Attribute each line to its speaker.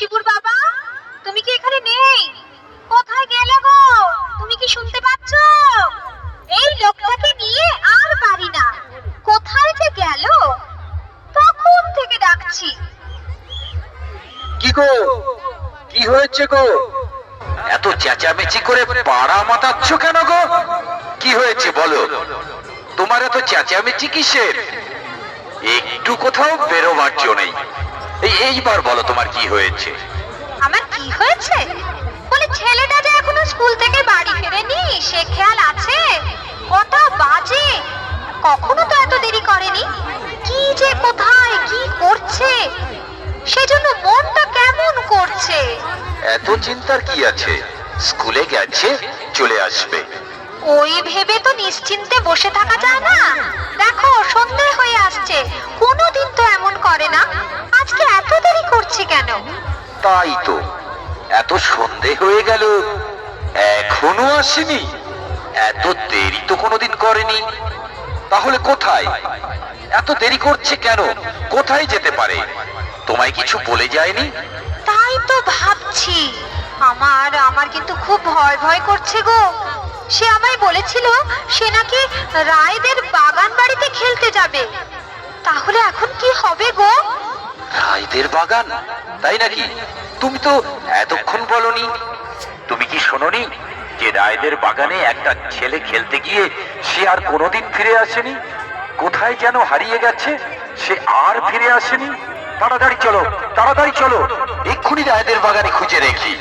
Speaker 1: শিবুর বাবা, তুমি কি এখানে নেই? কোথায় গেলে গো? তুমি কি শুনতে পাচ্ছ? এই লোকটাকে নিয়ে আর পারি না, কোথায় যে গেল? তখন থেকে ডাকছি।
Speaker 2: কি গো, কি হয়েছে গো? এত চেঁচামেচি করে পাড়া মাতাচ্ছ কেন গো? কি হয়েছে বলো? তোমার এত চেঁচামেচি কিসের? একটু কোথাও বেরোবার জো নেই। এইবার বলো তোমার কি হয়েছে?
Speaker 1: আমার কি হয়েছে? বলে ছেলেটা যে এখনো স্কুল থেকে বাড়ি ফেরেনি, সে খেয়াল আছে? কটা বাজে? কখনো তো এত দেরি করেনি। কি যে কোথায় কি করছে, সেজন্য মনটা কেমন করছে।
Speaker 2: এত চিন্তার কি আছে? স্কুলে গেছে, চলে আসবে।
Speaker 1: ওই ভেবে তো নিশ্চিন্তে বসে থাকা যায় না। দেখো সন্ধে হয়ে আসছে, কোনোদিন তো এমন করে না, আজকে এত দেরি করছে কেন?
Speaker 2: তাই তো, এত সন্ধে হয়ে গেল, এখনো আসেনি। এত দেরি তো কোনোদিন করেনি। তাহলে কোথায়? এত দেরি করছে কেন? কোথায় যেতে পারে? তোমায় কিছু বলে যায়নি?
Speaker 1: তাই তো ভাবছি, আমার আমার কিন্তু খুব ভয় ভয় করছে গো। সে আমায় বলেছিল সে নাকি রায়দের বাগান বাড়িতে খেলতে যাবে। তাহলে এখন কি হবে গো?
Speaker 2: রায়দের বাগান? তাই নাকি? তুমি তো এতক্ষণ বলনি। তুমি কি শোনোনি যে রায়দের বাগানে একটা ছেলে খেলতে গিয়ে সে আর কোনোদিন ফিরে আসেনি? কোথায় যেন হারিয়ে গেছে, সে আর ফিরে আসেনি। তাড়াতাড়ি চলো, তাড়াতাড়ি চলো, এক্ষুনি রায়দের বাগানে খুঁজে রেখি।